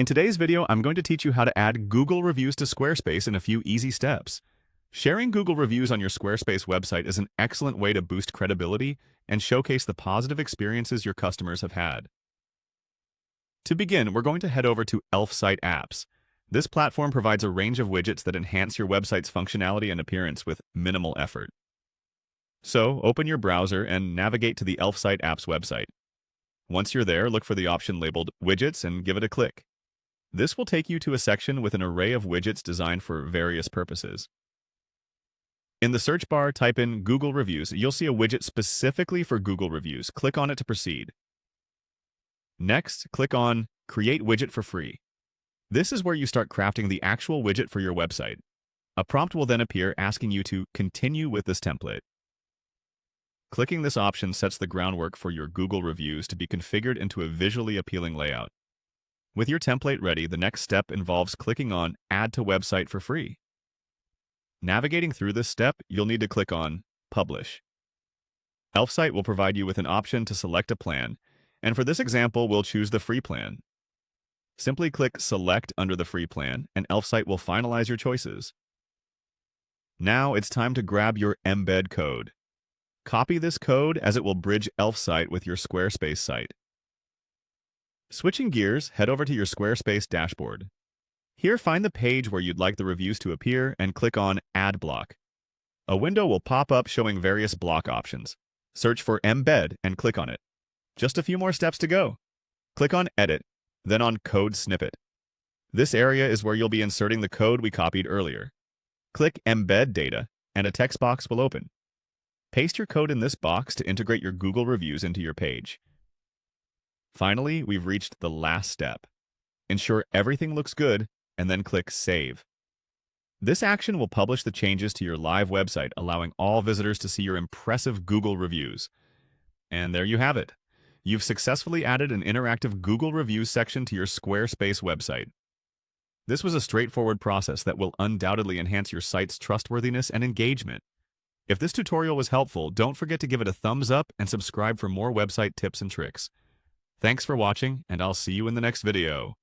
In today's video, I'm going to teach you how to add Google reviews to Squarespace in a few easy steps. Sharing Google reviews on your Squarespace website is an excellent way to boost credibility and showcase the positive experiences your customers have had. To begin, we're going to head over to Elf Site Apps. This platform provides a range of widgets that enhance your website's functionality and appearance with minimal effort. So, open your browser and navigate to the Elf Site Apps website. Once you're there, look for the option labeled Widgets and give it a click. This will take you to a section with an array of widgets designed for various purposes. In the search bar, type in Google Reviews. You'll see a widget specifically for Google Reviews. Click on it to proceed. Next, click on Create Widget for Free. This is where you start crafting the actual widget for your website. A prompt will then appear asking you to continue with this template. Clicking this option sets the groundwork for your Google Reviews to be configured into a visually appealing layout. With your template ready, the next step involves clicking on Add to Website for Free. Navigating through this step, you'll need to click on Publish. ElfSite will provide you with an option to select a plan, and for this example, we'll choose the free plan. Simply click Select under the free plan, and ElfSite will finalize your choices. Now it's time to grab your embed code. Copy this code as it will bridge ElfSite with your Squarespace site. Switching gears, head over to your Squarespace dashboard. Here, find the page where you'd like the reviews to appear and click on Add Block. A window will pop up showing various block options. Search for Embed and click on it. Just a few more steps to go. Click on Edit, then on Code Snippet. This area is where you'll be inserting the code we copied earlier. Click Embed Data, and a text box will open. Paste your code in this box to integrate your Google reviews into your page. Finally, we've reached the last step. Ensure everything looks good, and then click Save. This action will publish the changes to your live website, allowing all visitors to see your impressive Google reviews. And there you have it. You've successfully added an interactive Google Reviews section to your Squarespace website. This was a straightforward process that will undoubtedly enhance your site's trustworthiness and engagement. If this tutorial was helpful, don't forget to give it a thumbs up and subscribe for more website tips and tricks. Thanks for watching, and I'll see you in the next video.